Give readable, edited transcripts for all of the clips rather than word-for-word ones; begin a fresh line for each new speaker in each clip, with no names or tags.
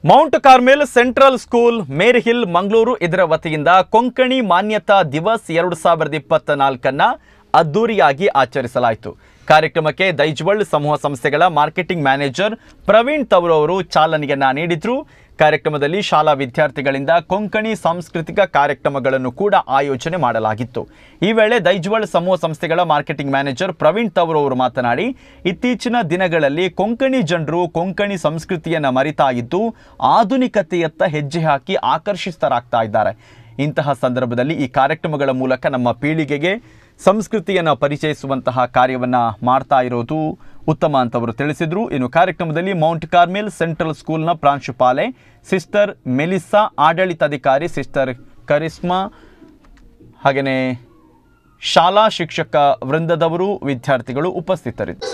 Mount Carmel central school ಮೇರಿ hill Mangaluru ಇದರ ವತಿಯಿಂದ ಕೊಂಕಣಿ ಮಾನ್ಯತಾ ದಿವಸ್ 2024 ಅದ್ದೂರಿಯಾಗಿ ಆಚರಿಸಲಾಯಿತು। ಕಾರ್ಯಕ್ರಮಕ್ಕೆ ದೈಜ್ವಳ್ ಸಮೂಹ ಸಂಸ್ಥೆಗಳ ಮಾರ್ಕೆಟಿಂಗ್ ಮ್ಯಾನೇಜರ್ ಪ್ರವೀಣ್ ತವರು ಅವರು ಚಾಲನೆಯನ್ನ ನೀಡಿದರು। ಕಾರ್ಯಕ್ರಮದಲ್ಲಿ ಶಾಲಾ ವಿದ್ಯಾರ್ಥಿಗಳಿಂದ ಕೊಂಕಣಿ ಸಾಂಸ್ಕೃತಿಕ ಕಾರ್ಯಕ್ರಮಗಳನ್ನು ಕೂಡ ಆಯೋಜನೆ ಮಾಡಲಾಗಿತ್ತು। ಈ ವೇಳೆ ದೈಜ್ವಳ್ ಸಮೂಹ ಸಂಸ್ಥೆಗಳ ಮಾರ್ಕೆಟಿಂಗ್ ಮ್ಯಾನೇಜರ್ ಪ್ರವೀಣ್ ತವರು ಅವರು ಮಾತನಾಡಿ, ಇತ್ತೀಚಿನ ದಿನಗಳಲ್ಲಿ ಕೊಂಕಣಿ ಜನರು ಕೊಂಕಣಿ ಸಂಸ್ಕೃತಿಯನ್ನು ಮರಿತಾ ಇದ್ದು ಆಧುನಿಕತೆಯತ್ತ ಹೆಜ್ಜೆ ಹಾಕಿ ಆಕರ್ಷಿತರಾಗ್ತಾ ಇದ್ದಾರೆ। ಇಂತಹ ಸಂದರ್ಭದಲ್ಲಿ ಈ ಕಾರ್ಯಕ್ರಮಗಳ ಮೂಲಕ ನಮ್ಮ ಪೀಳಿಗೆಗೆ ಸಂಸ್ಕೃತಿಯನ್ನು ಪರಿಚಯಿಸುವಂತಹ ಕಾರ್ಯವನ್ನು ಮಾಡ್ತಾ ಇರೋದು ಉತ್ತಮ ಅಂತ ಅವರು ತಿಳಿಸಿದರು। ಇನ್ನು ಕಾರ್ಯಕ್ರಮದಲ್ಲಿ ಮೌಂಟ್ ಕಾರ್ಮೆಲ್ ಸೆಂಟ್ರಲ್ ಸ್ಕೂಲ್ನ ಪ್ರಾಂಶುಪಾಲೆ ಸಿಸ್ಟರ್ ಮೆಲಿಸಾ, ಆಡಳಿತಾಧಿಕಾರಿ ಸಿಸ್ಟರ್ ಕರಿಸ್ಮಾ, ಹಾಗೆಯೇ ಶಾಲಾ ಶಿಕ್ಷಕ ವೃಂದದವರು, ವಿದ್ಯಾರ್ಥಿಗಳು ಉಪಸ್ಥಿತರಿದ್ದರು।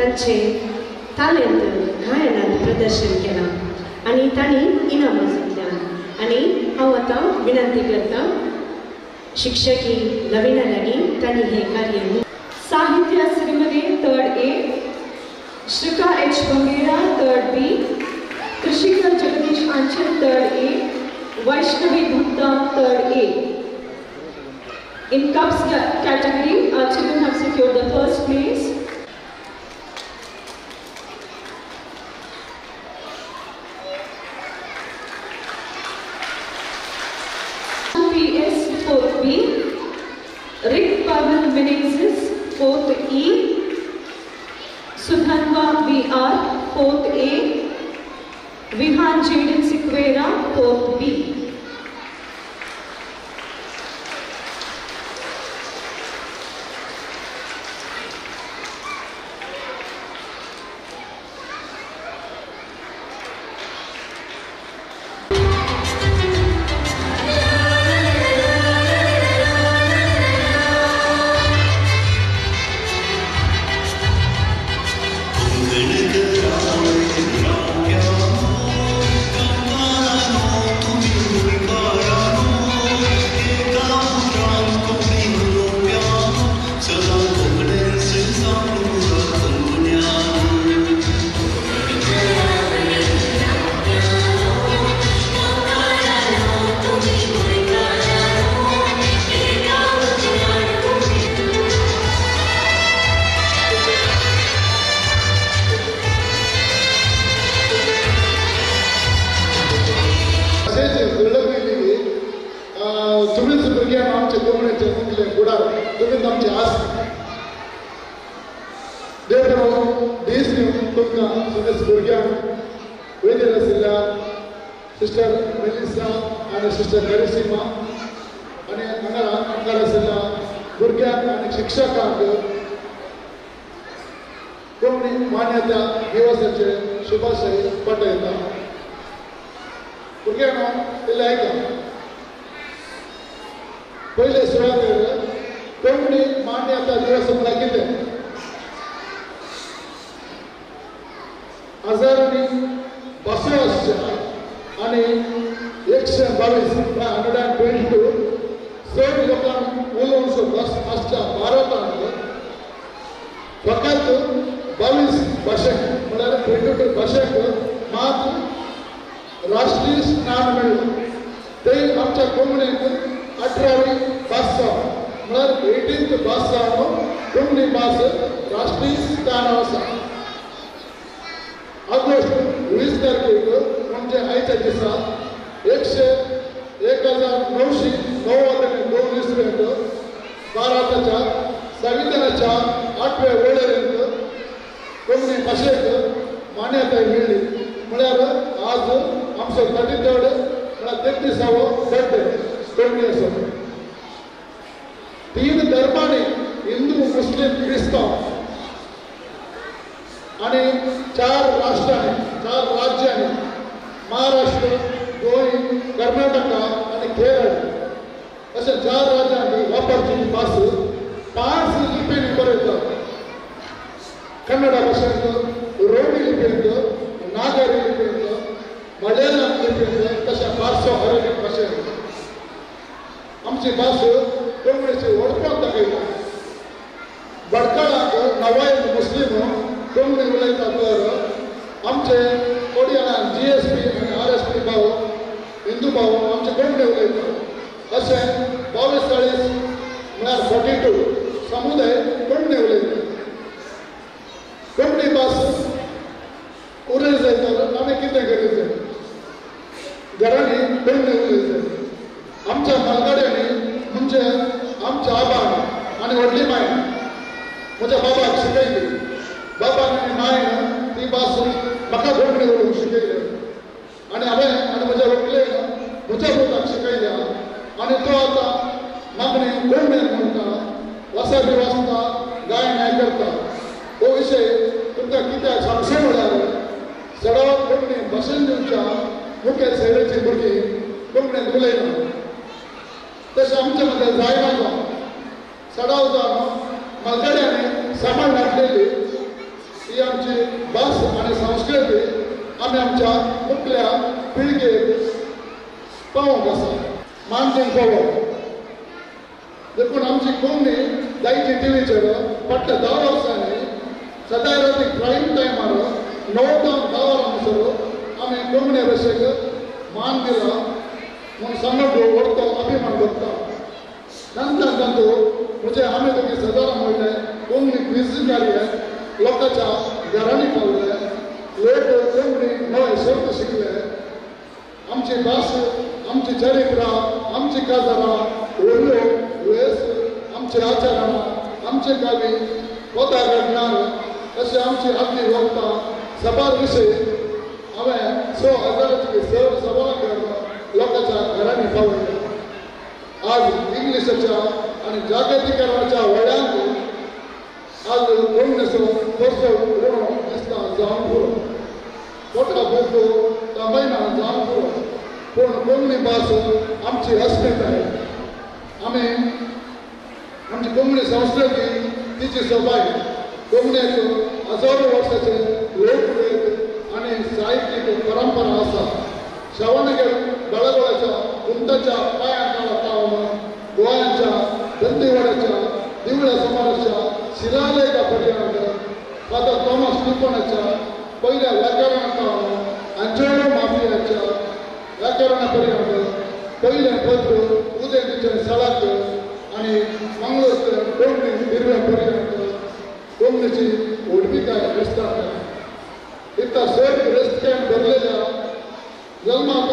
तांचे टॅलेंट गायनात प्रदर्शन केलां आनी तांणी इनामां जिखल्यां आनी हांव आतां विनंती करतां शिक्षकी लविना लागीं तांणी हें कार्य
साहित्य Shrimati 3rd A, श्रिका H. Bangera 3rd B, Krishika Jagadish Anchal 3rd A, Vaishnavi Bhutta 3rd A. In cups category, our children have secured the first place. PS 4th B, Rick Pavel Menezes 4th E, Sudhanva VR 4th A, Vihan Jaden Sikwera 4th B.
Sister Melissa and Sister Karisima and Angara Silla, Gurgan and Shikshaka, Kumni Manyata, Hivasache, Shubhasai, Patayata. Gurgano, Ilaika. Pile Suratera, Kumni Manyata, Hivasamakite. Azarani, Baswas. आणि 122 sir लोकांक उलोवंक बस आसच्या भारतांत फकत 22 भाशेक म्हळ्यार 22 भाशेक मात राष्ट्रीय स्थान मेळ्ळें ते आमच्या कोंकणीक 18वी भास जावन म्हळ्यार 18th भास जावन कोंकणी भास राष्ट्रीय स्थान आसा ऑगस्ट 20 तारखेक म्हणजे आयच्या दिसा 1992 इसवेंत भारताच्या संविधानाच्या 8व्या वळेरेंत कोंकणी भाशेक मान्यताय मेळ्ळी म्हळ्यार आज आमचो 33rd म्हळ्यार 33वा बर्थडे कोंकणी आसा 3 धर्मांनी हिंदू मुस्लिम क्रिस्तांव आणि 4 राष्ट्रांनी 4 राज्यांनी महाराष्ट्र गोंय कर्नाटका आणि केरळ अशा 4 राज्यांनी वापरची भास 5 लिपींनी बरयतात कन्नड भाशेंत रोमी लिपींत नागरी लिपींत मलयाळम लिपींत तशा फारसो अरेबिक भाशेंत आमची भास कोंकणीची ओळखून दाखयता बडकाळाक नवायन मुस्लिम कोंकणी उलयता तर आमचे कोडियाना GSP आणि RSP भाव हिंदू भाव आमचे कोंकणी उलयता अशें 22-40 म्हळ्यार 42 समुदाय कोंकणी उलयता कोंकणी भास उरय जाय तर आमी कितें करूंक जाय घरांनी कोंकणी उलयत जाय आमच्या मलगड्यांनी म्हणजे आमच्या आबान आनी व्हडली मायन म्हज्या बाबाक शिकयली बाबान आनी मायन ती भास म्हाका कोंकणी उलोवंक शिकयली आनी हांवें आनी म्हज्या व्हंकलेन म्हज्या पुताक शिकयल्या आनी तो आतां मागणी कोंकणीन म्हणटा वासा बी वाचता गायन करता हो विशय तुमकां कित्याक सांगचो म्हळ्यार सडावत कोंकणी भाशेन दिवच्या मुखेल शैलीची भुरगीं कोंकणींत उलयना तशें आमच्या मदें जायना जावन सडाव जावन मलगड्यांनी सांबाळ घातलेली ही ही आमची भास आणि संस्कृती आम्ही आमच्या मुखल्या पिळगेक पावोंक आसा मानसून पळोवप देखून आमची कोंकणी जायती टीव्हीचेर फाटल्या 10 वर्सांनी सदां राती प्राईम टायमार 9 ते 10 वरांसर आमी कोंकणी भाशेक मान दिला म्हूण सांगून व्हडलो अभिमान करता नंतर तातूंत म्हजे आमी दोगी सदारां म्हणले कोंकणी क्विज कार्य लोकांच्या घरांनी पावले लोक कोंकणी नवे शब्द शिकले आमची भास आमची चरित्रां आमची काजारां व्हडल्यो वेस आमचे आचरण आमचे गावी पदार ज्ञान अशें आमची आदली वखदां सबार विशय हांवें 6,000 चड सभागर लोकांच्या घरांनी पावयले आज इंग्लिशाच्या आनी जागतिकीकरणाच्या वळ्यांत आज कोंकणीचो कसो उणो दिसता जावन पुरो पोटा भोगो तांबयना जावन पुरो पूण कोंकणी भास आमची अस्मिताय आमी आमची कोंकणी संस्कृती तिची सोबाय कोंकणीक हजारो वर्सांचे लोकवेद आनी साहित्यीक परंपरा आसा श्रवणगेर बेळगोळ्याच्या उंटाच्या पांयांत तावन गोंयांच्या दंतेवाड्याच्या दिवळ्या समाराच्या शिलालेखा पर्यंत फादर थॉमस टिपणाच्या पहिल्या व्याकरणांत अंजोळो माफियाच्या व्याकरणा पर्यंत पहिले पत्र उदयनीच्या सळाक आणि मंगळूर कोंकणी हिरव्या पर्यंत कोंकणीची ओडबिकाय विस्तारता इतका सर रस्त्यान भरलेल्या जल्मात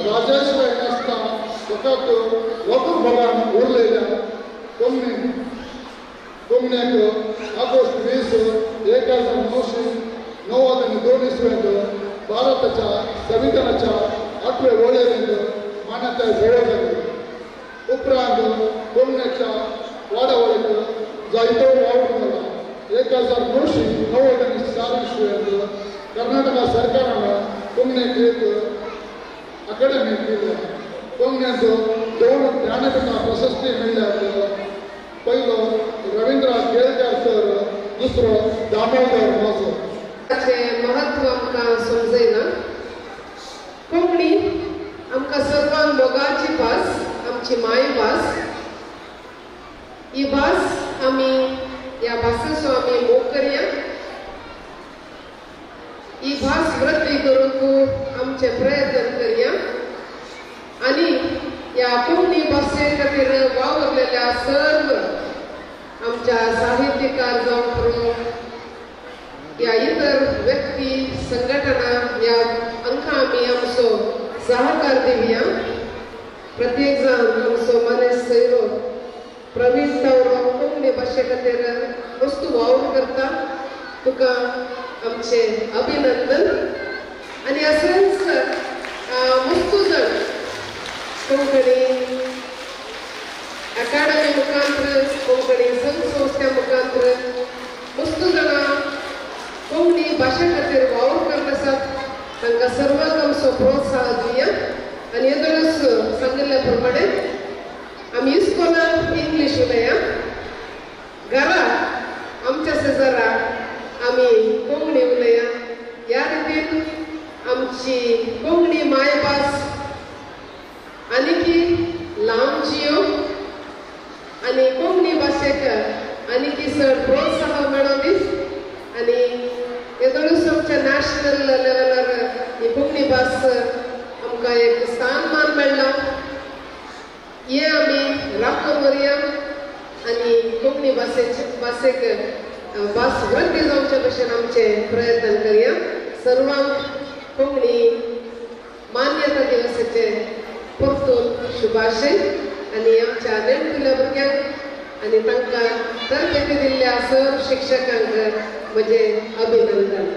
राजेश्वर नासता फकत वखूर भोगान उरलेल्या कोंकणीक ऑगस्ट 20, 1992 इसव्याक भारताच्या संविधानाच्या 8व्या वळेरेंत मान्यताय फावो जाली उपरांत कोंकणीच्या वाडावळीक जायतो वावर जाला 1994 इसव्याक कर्नाटका सरकारान कोंकणीक एक अकादेमी दिल्या कोंकणीचो 2 ज्ञानपीठ प्रशस्ती मेळ्ळ्यात पहिलो रवींद्र केळकर सर दुसरो दामोदर माजो
महत्व आमकां समजयना कोंकणी आमकां सर्वांक मोगाची भास आमची मायभास ही भास आमी ह्या भासेचो आमी मोग करया ही भास वृद्धी करूंक आमचे प्रयत्न करया आनी ह्या कोंकणी भासे खातीर वावरलेल्या सर्व आमच्या साहित्यकार जावं पुरो या इतर व्यक्ती संघटना ह्या हांकां आमी आमचो सहकार दिवया प्रत्येक जाण आमचो मनीस सैरो प्रवीण तावडो कोंकणी भाशे खातीर वस्तू वावर करता तुका आमचे अभिनंदन आनी असेच वस्तू जण कोंकणी अकादेमी मुखांतर कोंकणी संघ संस्था मुखांतर वस्तू जाणां कोंकणी भाशे खातीर वावर करता आसात तांकां सर्वांक आमचो प्रोत्साह दिवया आनी येदोळच सांगिल्ल्या प्रमाणे आमी इस्कॉलान इंग्लीश उलया घरा आमच्या शेजारा आमी कोंकणी उलया ह्या रितीन आमची कोंकणी मायभास आनीकी लांब जियो आनी कोंकणी भाशेक आनीकी चड प्रोत्साह मेळोनी आनी येदोळूच आमच्या नॅशनल लेवलार ही कोंकणी भास आमकां एक स्थानमान मेळ्ळां हे आमी राखून व्हरया आनी कोंकणी भाशेक भास वृद्धी जावचे भशेन आमचे प्रयत्न करया सर्वांक कोंकणी मान्यता दिवसाचे परतून शुभाशय आनी आमच्या नेमकुल्या भुरग्यांक आनी तांकां तरबेती दिल्ल्या सर्व शिक्षकांक म्हजें अभिनंदन.